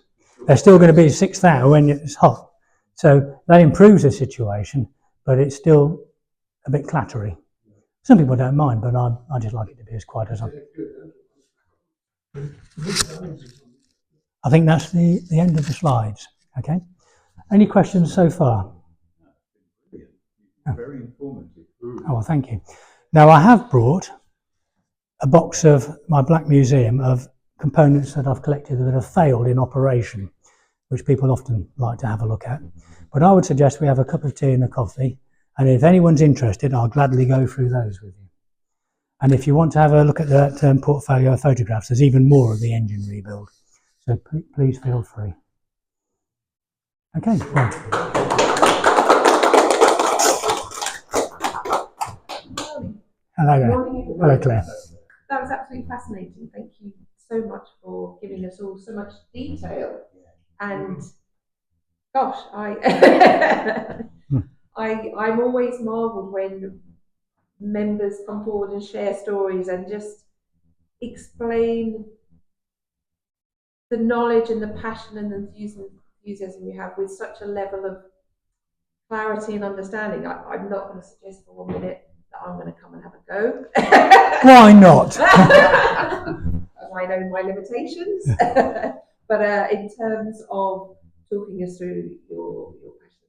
they're still going to be 6 thou when it's hot. So that improves the situation, but it's still a bit clattery. Some people don't mind, but I just like it to be as quiet as I can. I think that's the end of the slides. Okay. Any questions so far? Very informative. Oh, well, thank you. Now, I have brought a box of my Black Museum of components that I've collected that have failed in operation, which people often like to have a look at. But I would suggest we have a cup of tea and a coffee, and if anyone's interested, I'll gladly go through those with you. And if you want to have a look at that portfolio of photographs, there's even more of the engine rebuild. So please feel free. Okay, well. Hello there. Morning. Hello, Claire. That was absolutely fascinating. Thank you so much for giving us all so much detail. And gosh, I'm always marvelled when members come forward and share stories and just explain the knowledge and the passion and enthusiasm you have with such a level of clarity and understanding. I'm not going to suggest for 1 minute that I'm going to come and have a go. Why not? I know my limitations. But in terms of talking us through your passion,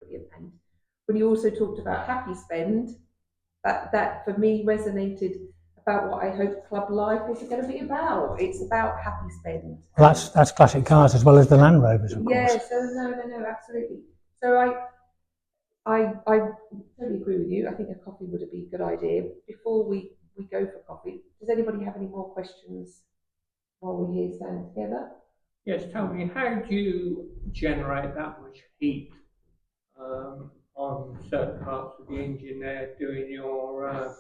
brilliant. And when you also talked about happy spend, that for me resonated about what I hope club life is going to be about. It's about happy spend. Well, that's classic cars as well as the Land Rovers, of course. Yeah, so no, absolutely. So I totally agree with you. I think a coffee would be a good idea. Before we go for coffee, does anybody have any more questions while we're here standing together? Yes, tell me, how do you generate that much heat on certain parts of the engine there doing your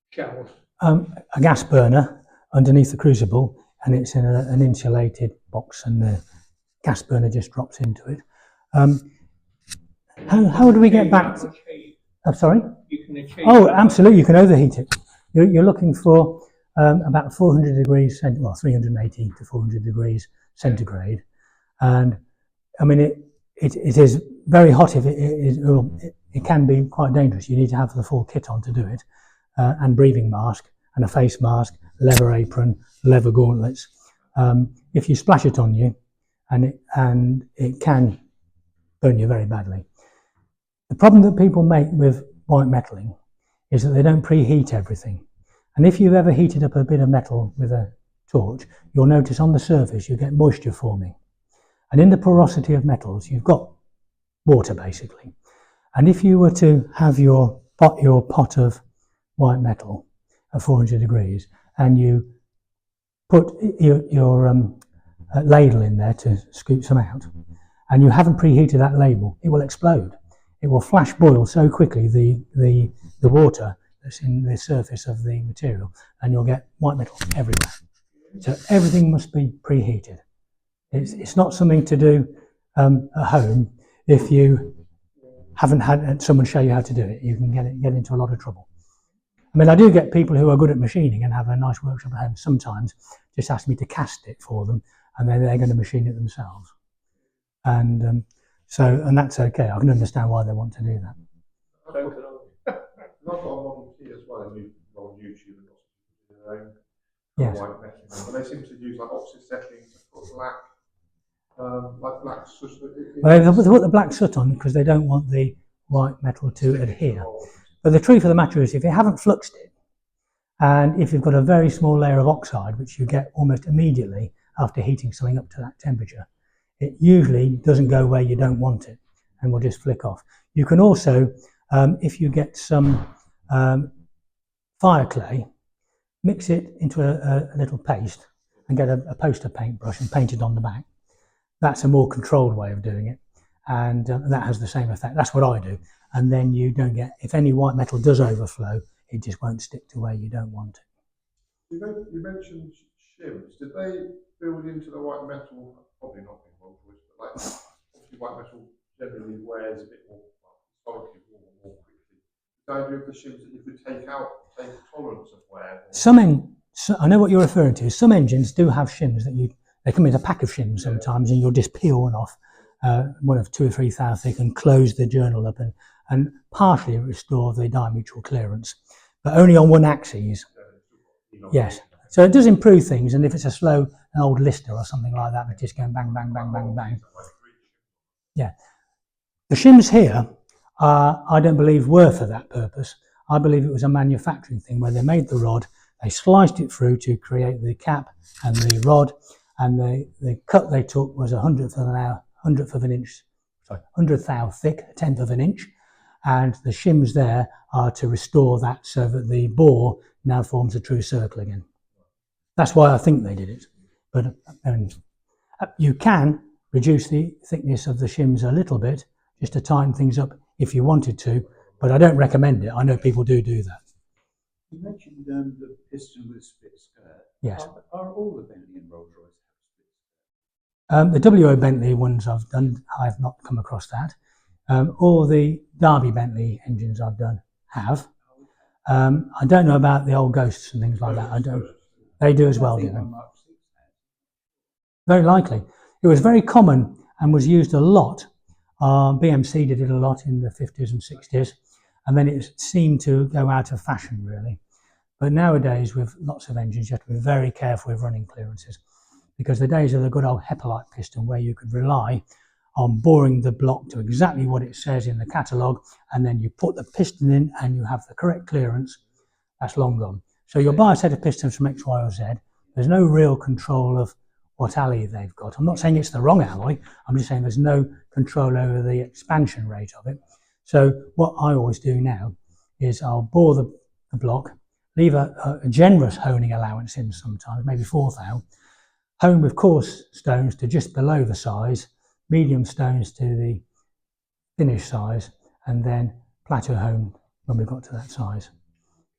shells? A gas burner underneath the crucible, and it's in an insulated box, and gas burner just drops into it. How do we get back? I'm sorry? You can achieve Oh, that. absolutely, you can overheat it. You're looking for about 400 degrees, well, 380 to 400 degrees centigrade. And I mean, it is very hot. If it can be quite dangerous. You need to have the full kit on to do it, and breathing mask and a face mask, leather apron, leather gauntlets. If you splash it on you, and it can burn you very badly. The problem that people make with white metaling is that they don't preheat everything. And if you've ever heated up a bit of metal with a torch, you'll notice on the surface you get moisture forming. And in the porosity of metals, you've got water basically. And if you were to have your pot of white metal at 400 degrees and you put your ladle in there to scoop some out, and you haven't preheated that ladle, it will explode. It will flash boil so quickly the water that's in the surface of the material, and you'll get white metal everywhere. So everything must be preheated. It's not something to do at home. If you haven't had someone show you how to do it, you can get into a lot of trouble. I mean, I do get people who are good at machining and have a nice workshop at home sometimes just ask me to cast it for them, and then they're going to machine it themselves. And that's okay. I can understand why they want to do that. I've got a Model T as well, and you go on YouTube and lots of people do their own Yes. white metal, but they seem to use like oxide settings to put black, like black soot. Well, they put the black soot on because they don't want the white metal to adhere. But the truth of the matter is, if you haven't fluxed it, and if you've got a very small layer of oxide, which you get almost immediately after heating something up to that temperature, it usually doesn't go where you don't want it and will just flick off. You can also, if you get some fire clay, mix it into a little paste and get a poster paintbrush and paint it on the back. That's a more controlled way of doing it, and that has the same effect. That's what I do. And then you don't get, if any white metal does overflow, it just won't stick to where you don't want it. You mentioned shims. Did they build into the white metal? Probably not in Rolls Royce, but like obviously white metal generally wears a bit more, historically more quickly. The idea of the shims that you could take tolerance of wear. I know what you're referring to. Some engines do have shims that they come in a pack of shims sometimes, and you'll just peel one off, one of 2 or 3 thou thick, and close the journal up and partially restore the diametral clearance, but only on one axis. Yes. So it does improve things, and if it's an old Lister or something like that, it's just going bang, bang, bang, bang, bang. Yeah. The shims here, I don't believe were for that purpose. I believe it was a manufacturing thing where they made the rod, they sliced it through to create the cap and the rod, and the cut they took was 100th of an inch, 100th thou thick, 1/10 of an inch, and the shims there are to restore that so that the bore now forms a true circle again. That's why I think they did it. But you can reduce the thickness of the shims a little bit just to tighten things up if you wanted to, but I don't recommend it. I know people do that. You mentioned the piston with split skirt. Yes. Are all the Bentley and Rolls Royce have split skirt? The WO Bentley ones I've done, I've not come across that. All the Derby Bentley engines I've done have. I don't know about the old Ghosts and things like that. I don't. They do as well, do they? Very likely. It was very common and was used a lot. BMC did it a lot in the 50s and 60s, and then it seemed to go out of fashion, really. But nowadays, with lots of engines, you have to be very careful with running clearances, because the days of the good old Hepalite piston, where you could rely on boring the block to exactly what it says in the catalogue, and then you put the piston in and you have the correct clearance, that's long gone. So you'll buy a set of pistons from X, Y, or Z. There's no real control of what alloy they've got. I'm not saying it's the wrong alloy. I'm just saying there's no control over the expansion rate of it. So what I always do now is I'll bore the block, leave a generous honing allowance in sometimes, maybe 4 thou, hone with coarse stones to just below the size, medium stones to the finish size, and then plateau hone when we've got to that size.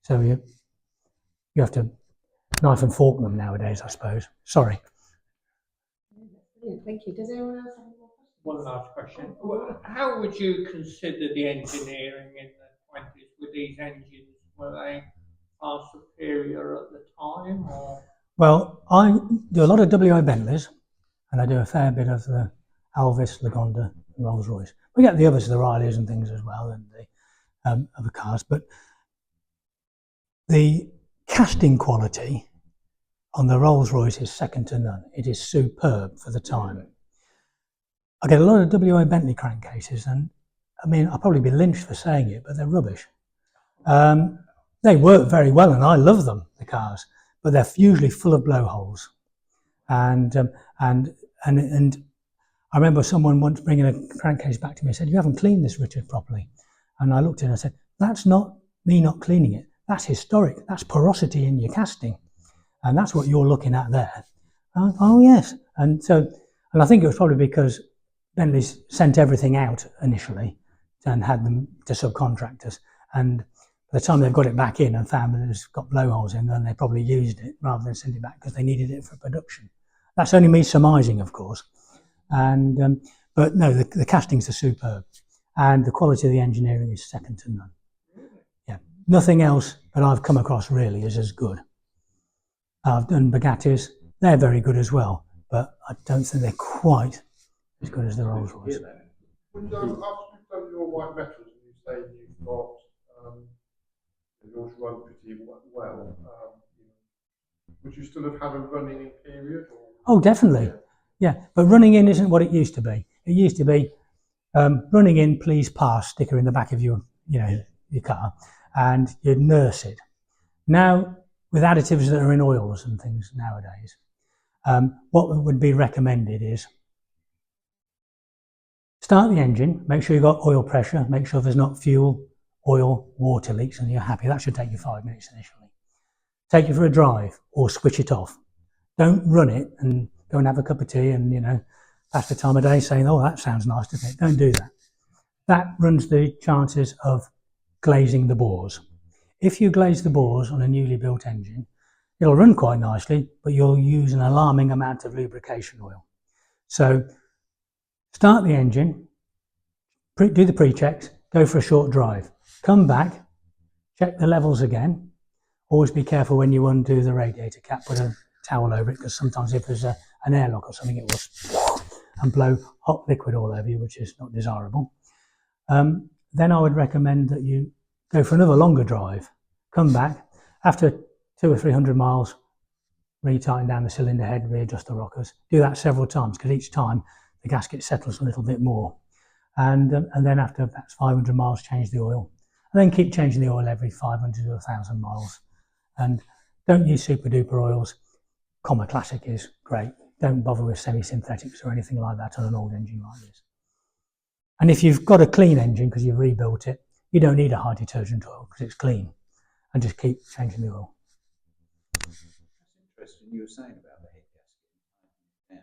So you have to knife and fork them nowadays, I suppose. Sorry. Thank Thank you. Does anyone else have any more questions? One last question. How would you consider the engineering in the 20s with these engines? Were they far superior at the time, or? Well, I do a lot of WI Bentleys, and I do a fair bit of the Alvis, Lagonda, and Rolls Royce. We get the others, the Rileys and things as well, and the other cars. But the casting quality on the Rolls Royce is second to none. It is superb for the time. I get a lot of WI Bentley crankcases, and I mean, I'll probably be lynched for saying it, but they're rubbish. They work very well, and I love them, the cars, but they're usually full of blowholes. And I remember someone once bringing a crankcase back to me and said, "You haven't cleaned this, Richard, properly." And I looked at it and I said, "That's not me not cleaning it. That's historic. That's porosity in your casting. And that's what you're looking at there." Oh, yes. And I think it was probably because Bentley's sent everything out initially and had them to subcontractors. And by the time they've got it back in and found that it's got blowholes in, then they probably used it rather than send it back because they needed it for production. That's only me surmising, of course. And but no, the castings are superb, and the quality of the engineering is second to none. Yeah, nothing else that I've come across really is as good. I've done Bugattis; they're very good as well, but I don't think they're quite as good as the Rolls Royce. After you've done your white metals, and you say you've got yours run pretty well, would you still have had a running in period? Or? Oh, definitely. Yeah, but running in isn't what it used to be. It used to be running in, please pass, sticker in the back of your car, and you'd nurse it. Now, with additives that are in oils and things nowadays, what would be recommended is start the engine, make sure you've got oil pressure, make sure there's not fuel, oil, water leaks, and you're happy. That should take you 5 minutes initially. Take it for a drive or switch it off. Don't run it and go and have a cup of tea and, pass the time of day saying, "Oh, that sounds nice, doesn't it?" Don't do that. That runs the chances of glazing the bores. If you glaze the bores on a newly built engine, it'll run quite nicely, but you'll use an alarming amount of lubrication oil. So start the engine, do the pre-checks, go for a short drive, come back, check the levels again. Always be careful when you undo the radiator cap, put a towel over it, because sometimes if there's an airlock or something, it will and blow hot liquid all over you, which is not desirable. Then I would recommend that you go for another longer drive, come back, after 200 or 300 miles, retighten down the cylinder head, readjust the rockers. Do that several times, because each time the gasket settles a little bit more. And then after that's 500 miles, change the oil. And then keep changing the oil every 500 to 1,000 miles. And don't use super duper oils. Comma Classic is great. Don't bother with semi-synthetics or anything like that on an old engine like this. And if you've got a clean engine because you've rebuilt it, you don't need a high detergent oil because it's clean. And just keep changing the oil. That's interesting. You were saying about the head gasket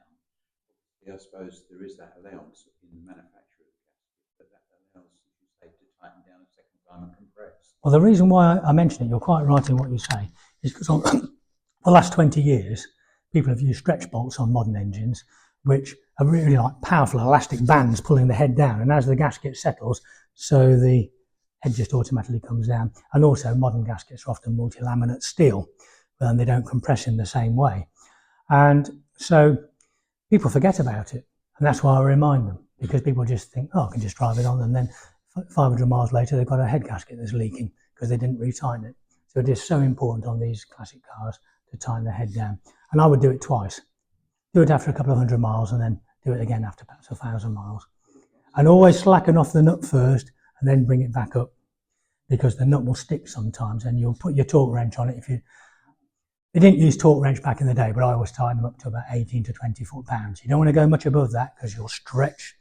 down. I suppose there is that allowance in the manufacture of the gasket, but that allows, as you say, to tighten down a second time and compress. Well, the reason why I mention it, you're quite right in what you say, is because for the last 20 years, people have used stretch bolts on modern engines, which are really like powerful elastic bands pulling the head down. And as the gasket settles, so the head just automatically comes down. And also modern gaskets are often multi-laminate steel, and they don't compress in the same way. And so people forget about it. And that's why I remind them, because people just think, "Oh, I can just drive it on." And then 500 miles later, they've got a head gasket that's leaking because they didn't retighten it. So it is so important on these classic cars to tighten the head down. And I would do it twice. Do it after a couple of 100 miles and then do it again after perhaps 1,000 miles. And always slacken off the nut first and then bring it back up, because the nut will stick sometimes and you'll put your torque wrench on it. They didn't use torque wrench back in the day, but I always tighten them up to about 18 to 20 foot-pounds. You don't want to go much above that because you'll stretch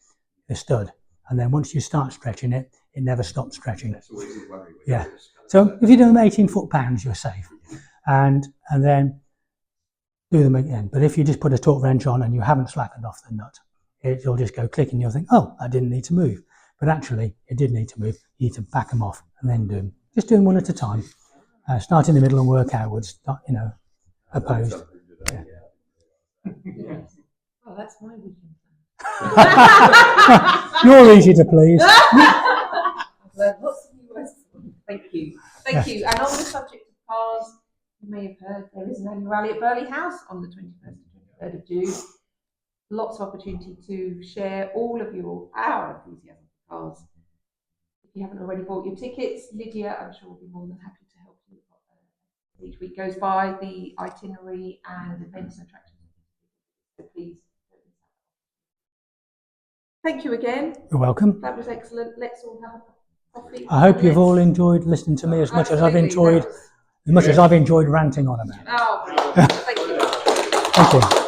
the stud. And then once you start stretching it, it never stops stretching. That's always a worry. Yeah. So if you do them 18 foot-pounds, you're safe. And then do them again. But if you just put a torque wrench on and you haven't slackened off the nut, it'll just go click and you'll think, "Oh, I didn't need to move." But actually, it did need to move. You need to back them off and then do them. Just do them one at a time. Start in the middle and work outwards, opposed. Yes. Oh, that's my weekend. You're easy to please. I've learned lots of new words. Thank you. Thank you. And on the subject of cars, you may have heard there is an annual rally at Burley House on the 21st and 23rd of June. Lots of opportunity to share all of our enthusiasm for cars. If you haven't already bought your tickets, Lydia, I'm sure will be more than happy to help you. Each week goes by, the itinerary and events and attractions. So please don't miss out. Thank you again. You're welcome. That was excellent. Let's all have a coffee. I hope you've all enjoyed listening to me as much as I've enjoyed ranting on about it. Oh, brilliant. Thank you. Thank you.